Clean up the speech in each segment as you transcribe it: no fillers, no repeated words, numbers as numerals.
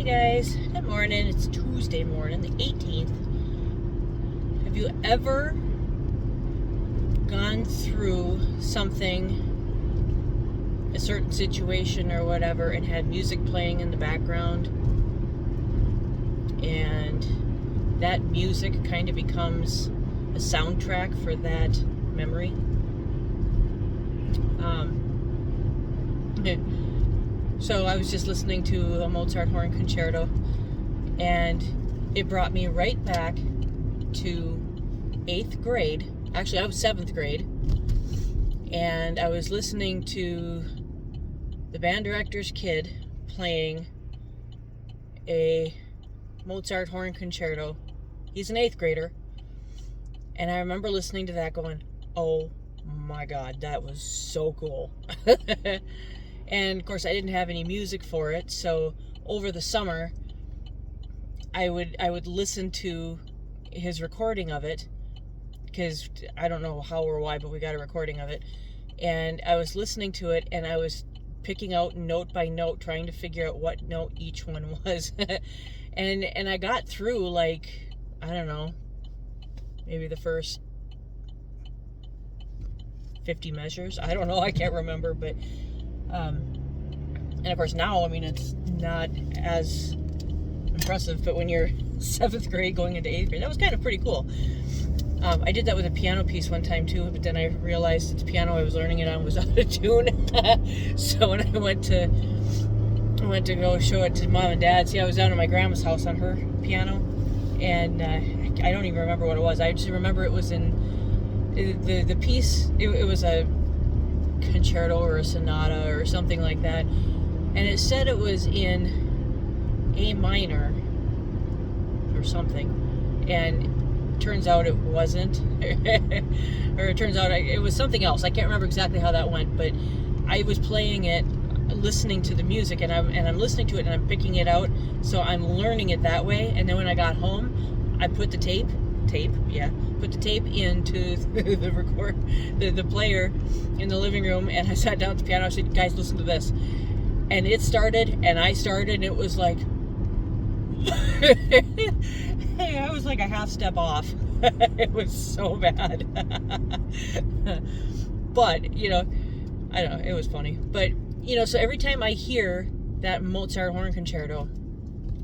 Hey guys, good morning. It's Tuesday morning, the 18th. Have you ever gone through something, a certain situation or whatever, and had music playing in the background, and that music kind of becomes a soundtrack for that memory? So I was just listening to a Mozart horn concerto, and it brought me right back to 8th grade. Actually, I was 7th grade, and I was listening to the band director's kid playing a Mozart horn concerto. He's an 8th grader, and I remember listening to that going, oh my God, that was so cool. And of course I didn't have any music for it, so over the summer I would listen to his recording of it, because I don't know how or why, but we got a recording of it, and I was listening to it, and I was picking out note by note, trying to figure out what note each one was. and I got through, like, I don't know, maybe the first 50 measures. I don't know, I can't remember, but and of course now, I mean, it's not as impressive, but when you're 7th grade going into 8th grade, that was kind of pretty cool. I did that with a piano piece one time too, but then I realized that the piano I was learning it on was out of tune. So when I went to go show it to Mom and Dad, see, I was down at my grandma's house on her piano, and I don't even remember what it was. I just remember it was in the piece, it was a concerto or a sonata or something like that, and it said it was in A minor or something, and turns out it wasn't. Or it turns out it was something else. I can't remember exactly how that went, but I was playing it, listening to the music, and I'm listening to it, and I'm picking it out, so I'm learning it that way. And then when I got home, I put the tape into the player in the living room, and I sat down at the piano. I said, guys, listen to this. And it started, and I started, and it was like, hey, I was like a half step off. It was so bad. But, you know, I don't know, it was funny. But, you know, so every time I hear that Mozart horn concerto,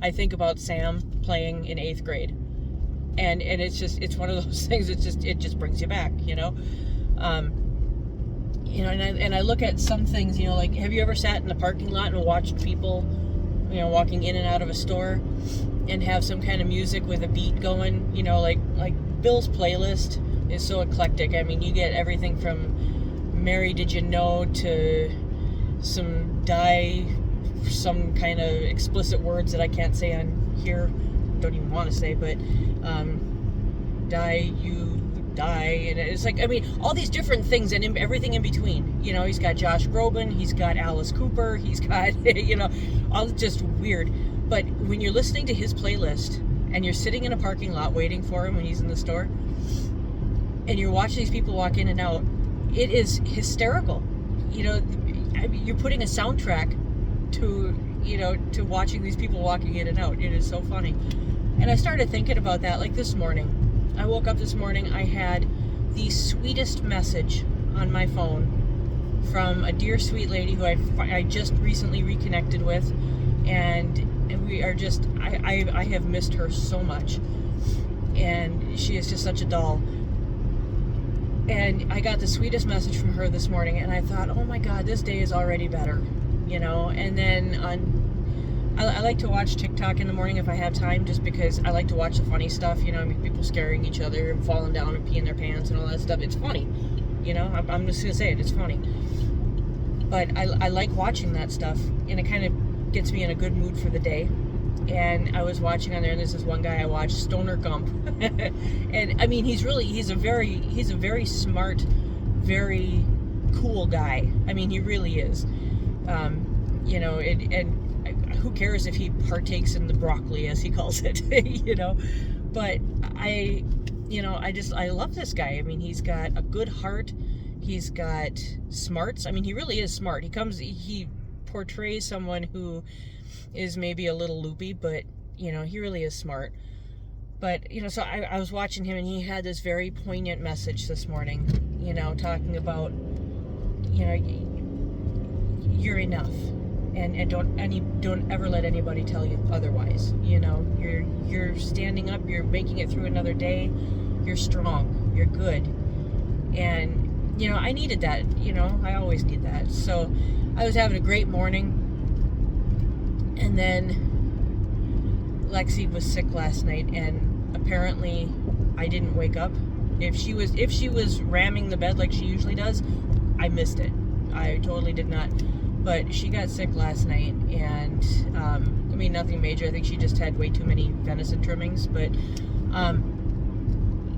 I think about Sam playing in 8th grade. And it's one of those things, it just brings you back, you know. You know, and I look at some things, you know, like, have you ever sat in the parking lot and watched people, you know, walking in and out of a store, and have some kind of music with a beat going, you know, like Bill's playlist is so eclectic. I mean, you get everything from Mary Did You Know to some kind of explicit words that I can't say on here, don't even want to say, but die, and it's like, I mean, all these different things, and everything in between. You know, he's got Josh Groban, he's got Alice Cooper, he's got, you know, all just weird. But when you're listening to his playlist, and you're sitting in a parking lot waiting for him when he's in the store, and you're watching these people walk in and out, it is hysterical. You know, I mean, you're putting a soundtrack to, you know, to watching these people walking in and out. It is so funny. And I started thinking about that, like this morning. I woke up this morning, I had the sweetest message on my phone from a dear sweet lady who I just recently reconnected with, and we are just, I have missed her so much, and she is just such a doll. And I got the sweetest message from her this morning, and I thought, oh my God, this day is already better, you know. And then I like to watch TikTok in the morning if I have time, just because I like to watch the funny stuff, you know. I mean, people scaring each other and falling down and peeing their pants and all that stuff. It's funny, you know. I'm just gonna say it. It's funny. But I like watching that stuff, and it kind of gets me in a good mood for the day. And I was watching on there, and there's this one guy I watched, Stoner Gump, and I mean, he's a very smart, very cool guy. I mean, he really is. You know, and who cares if he partakes in the broccoli, as he calls it, you know. But I love this guy. I mean, he's got a good heart. He's got smarts. I mean, he really is smart. He portrays someone who is maybe a little loopy, but, you know, he really is smart. But, you know, so I was watching him, and he had this very poignant message this morning, you know, talking about, you know, you're enough. And don't ever let anybody tell you otherwise. You know, you're standing up, you're making it through another day, you're strong, you're good. And, you know, I needed that, you know, I always need that. So I was having a great morning, and then Lexi was sick last night, and apparently I didn't wake up. If she was ramming the bed like she usually does, I missed it. I totally did not. But she got sick last night, and I mean, nothing major. I think she just had way too many venison trimmings. But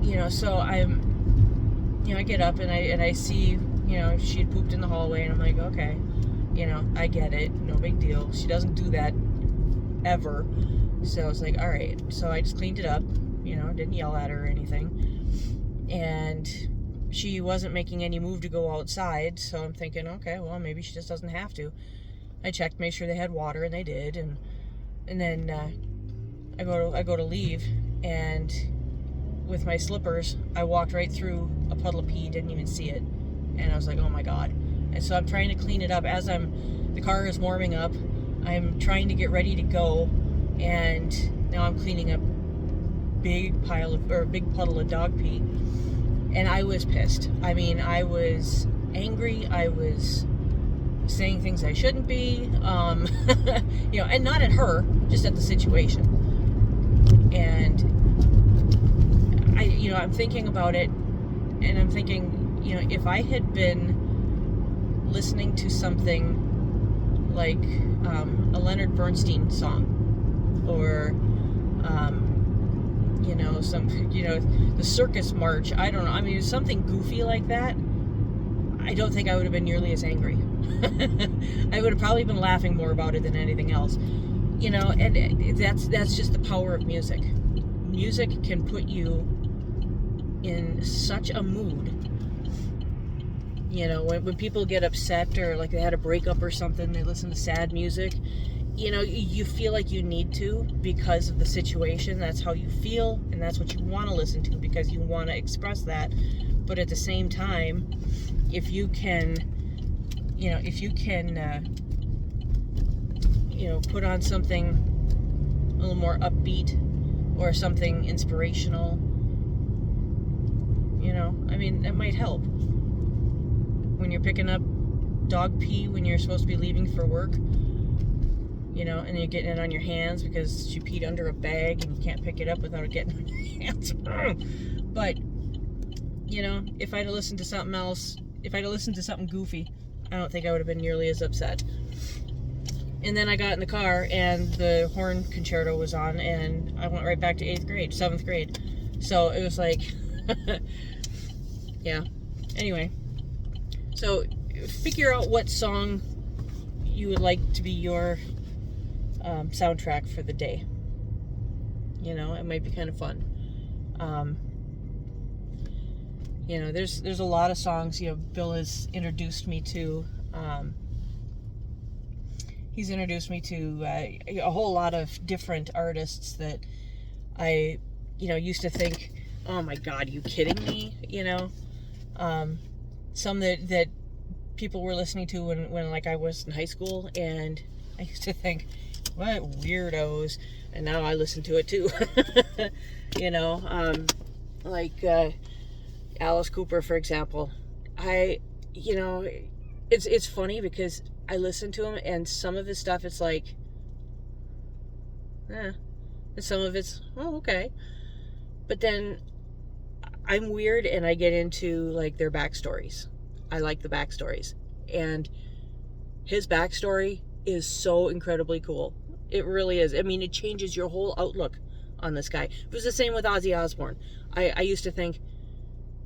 you know, so I get up and I see, you know, she had pooped in the hallway, and I'm like, okay, you know, I get it, no big deal. She doesn't do that ever. So I was like, all right. So I just cleaned it up, you know, didn't yell at her or anything, and she wasn't making any move to go outside, so I'm thinking, okay, well, maybe she just doesn't have to. I checked, made sure they had water, and they did, and then I go to leave, and with my slippers, I walked right through a puddle of pee, didn't even see it, and I was like, oh my god. And so I'm trying to clean it up as the car is warming up. I'm trying to get ready to go, and now I'm cleaning up big puddle of dog pee. And I was pissed. I mean, I was angry. I was saying things I shouldn't be. You know, and not at her, just at the situation. And I'm thinking about it, and I'm thinking, you know, if I had been listening to something like a Leonard Bernstein song, or you know, the circus march, I don't know, I mean, something goofy like that, I don't think I would have been nearly as angry. I would have probably been laughing more about it than anything else, you know. And that's just the power of music. Music can put you in such a mood, you know, when people get upset, or like they had a breakup or something, they listen to sad music. You know, you feel like you need to because of the situation. That's how you feel, and that's what you want to listen to because you want to express that. But at the same time, if you can put on something a little more upbeat or something inspirational, you know, I mean, it might help. When you're picking up dog pee when you're supposed to be leaving for work, you know, and you're getting it on your hands because she peed under a bag and you can't pick it up without it getting on your hands. But, you know, if I'd have listened to something else, if I'd have listened to something goofy, I don't think I would have been nearly as upset. And then I got in the car, and the horn concerto was on, and I went right back to 7th grade. So it was like, yeah. Anyway, so figure out what song you would like to be your soundtrack for the day. You know, it might be kind of fun. You know, there's a lot of songs, you know, Bill has introduced me to. He's introduced me to a whole lot of different artists that I, you know, used to think, oh my God, you kidding me? You know, some that people were listening to when like I was in high school, and I used to think, what weirdos, and now I listen to it too. You know, like Alice Cooper, for example. You know, it's funny because I listen to him, and some of his stuff, it's like, and some of it's, oh, okay. But then I'm weird, and I get into like their backstories. I like the backstories, and his backstory is so incredibly cool. It really is. I mean, it changes your whole outlook on this guy. It was the same with Ozzy Osbourne. I used to think,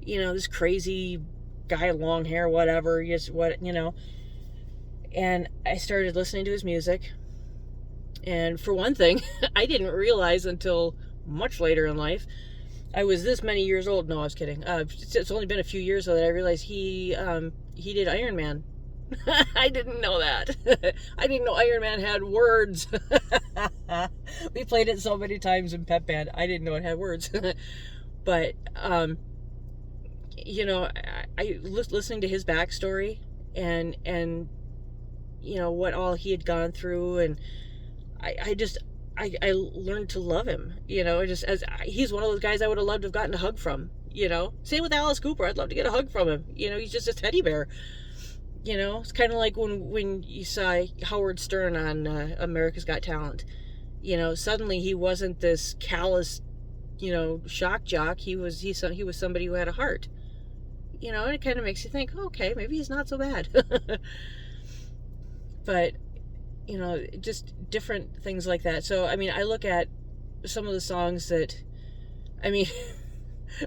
you know, this crazy guy, long hair, whatever, just what, you know. And I started listening to his music. And for one thing, I didn't realize until much later in life, I was this many years old. No, I was kidding. It's only been a few years though that I realized he did Iron Man I didn't know that. I didn't know Iron Man had words. We played it so many times in Pep Band. I didn't know it had words. But, you know, listening to his backstory and you know, what all he had gone through, and I learned to love him, you know, he's one of those guys I would have loved to have gotten a hug from, you know. Same with Alice Cooper. I'd love to get a hug from him. You know, he's just a teddy bear. You know, it's kind of like when you saw Howard Stern on America's Got Talent. You know, suddenly he wasn't this callous, you know, shock jock. He was somebody who had a heart. You know, and it kind of makes you think, okay, maybe he's not so bad. But, you know, just different things like that. So, I mean, I look at some of the songs that, I mean,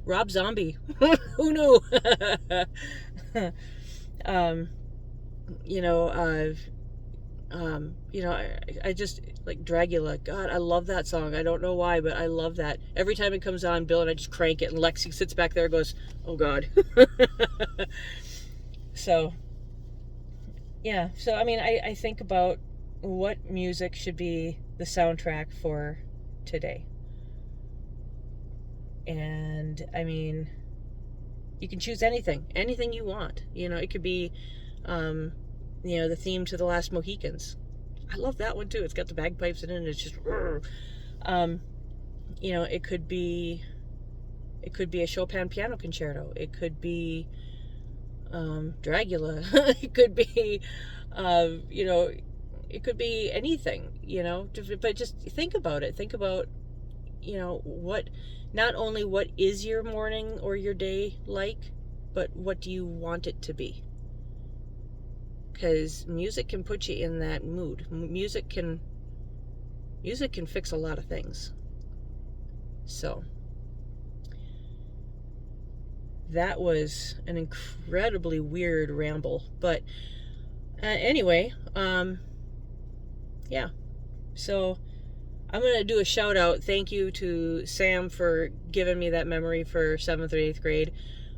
Rob Zombie, who knew? You know, I just, like, Dragula. God, I love that song. I don't know why, but I love that. Every time it comes on, Bill and I just crank it, and Lexi sits back there and goes, oh, God. So, yeah. So, I mean, I think about what music should be the soundtrack for today. And, I mean, you can choose anything you want. You know, it could be, you know, the theme to The Last Mohicans. I love that one too. It's got the bagpipes in it, and it's just, you know, it could be a Chopin piano concerto. It could be Dragula. It could be, you know, it could be anything, you know. But just think about it. Think about, you know, not only what is your morning or your day like, but what do you want it to be? Because music can put you in that mood. Music can fix a lot of things. So that was an incredibly weird ramble, but anyway, yeah. So I'm gonna do a shout out. Thank you to Sam for giving me that memory for 7th or 8th grade.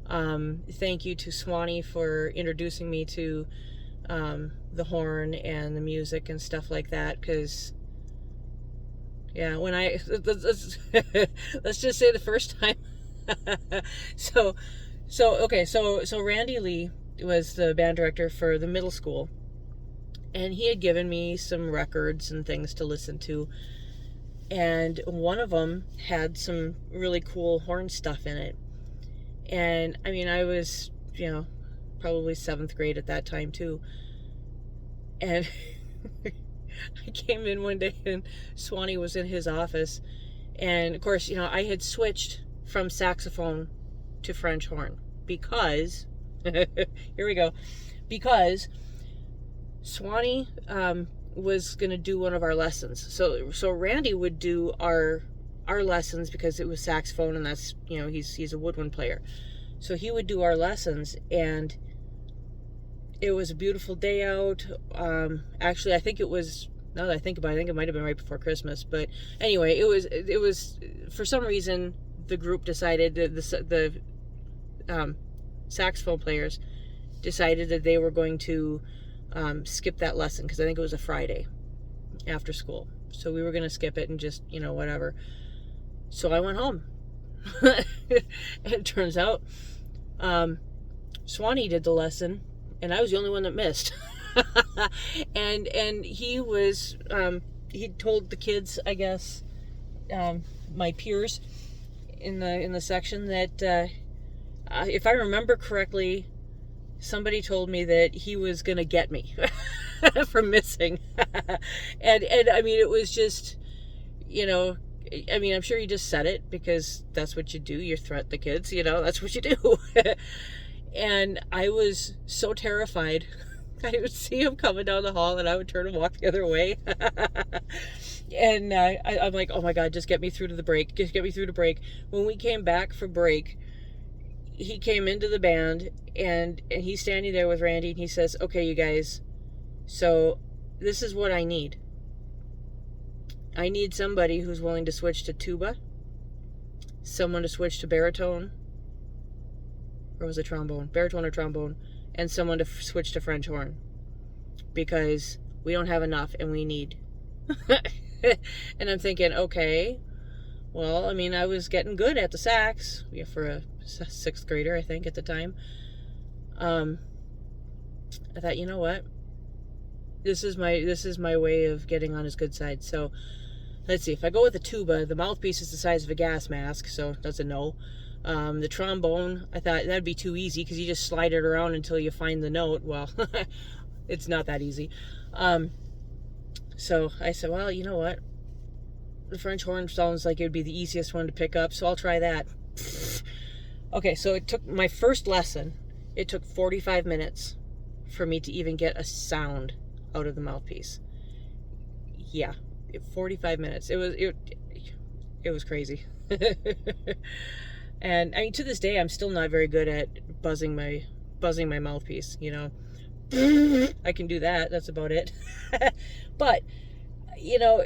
Thank you to Swanee for introducing me to the horn and the music and stuff like that, because yeah, when let's just say the first time. so Randy Lee was the band director for the middle school, and he had given me some records and things to listen to, and one of them had some really cool horn stuff in it. And I mean, I was, you know, probably 7th grade at that time too. And I came in one day and Swanee was in his office. And of course, you know, I had switched from saxophone to French horn because, here we go, because Swanee was going to do one of our lessons. So Randy would do our lessons because it was saxophone, and that's, you know, he's a woodwind player. So he would do our lessons, and it was a beautiful day out. Actually, I think it was, now that I think about it, I think it might have been right before Christmas. But anyway, it was for some reason, the group decided, the saxophone players decided that they were going to skip that lesson, because I think it was a Friday after school. So we were going to skip it and just, you know, whatever. So I went home. And it turns out Swanee did the lesson, and I was the only one that missed. and he was he told the kids, I guess, my peers in the section, that if I remember correctly, somebody told me that he was gonna get me for missing. and I mean, it was just, you know, I mean, I'm sure he just said it because that's what you do. You threat the kids, you know, that's what you do. And I was so terrified. I would see him coming down the hall, and I would turn and walk the other way. And I'm like, oh my God, just get me through to the break. Just get me through to break. When we came back for break, he came into the band, and he's standing there with Randy, and he says, okay, you guys, so this is what I need. I need somebody who's willing to switch to tuba, someone to switch to baritone, or was it trombone? Baritone or trombone, and someone to switch to French horn. because we don't have enough and we need. And I'm thinking, okay, well, I mean, I was getting good at the sax, for a sixth grader, I think, at the time. I thought, you know what? This is my way of getting on his good side. So let's see. If I go with the tuba, the mouthpiece is the size of a gas mask, so that's a no. The trombone, I thought that'd be too easy because you just slide it around until you find the note. Well, it's not that easy. So I said, well, you know what? The French horn sounds like it would be the easiest one to pick up, so I'll try that. Okay, so it took my first lesson. It took 45 minutes for me to even get a sound out of the mouthpiece. Yeah, 45 minutes. It was crazy. And I mean, to this day, I'm still not very good at buzzing my mouthpiece. You know, I can do that. That's about it. But you know,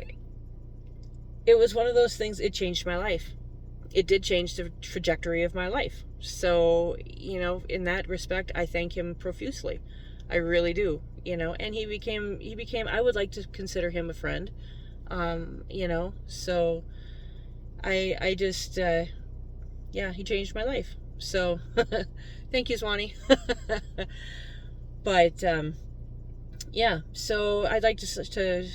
it was one of those things. It changed my life. It did change the trajectory of my life. So, you know, in that respect, I thank him profusely. I really do, you know, and he became, I would like to consider him a friend, you know, so I just, yeah, he changed my life. So thank you, Swanee. But, yeah, so I'd like to,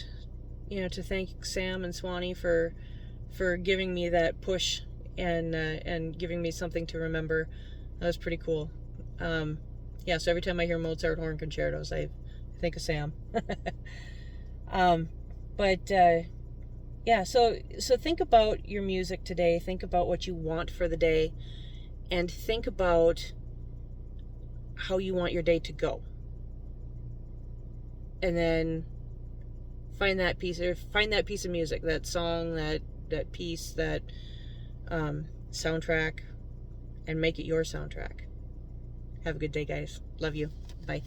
you know, to thank Sam and Swanee for giving me that push and giving me something to remember. That was pretty cool. Yeah, so every time I hear Mozart horn concertos, I think of Sam. But yeah, so think about your music today. Think about what you want for the day, and think about how you want your day to go. And then find that piece of music, that song, that piece, that soundtrack, and make it your soundtrack. Have a good day, guys. Love you. Bye.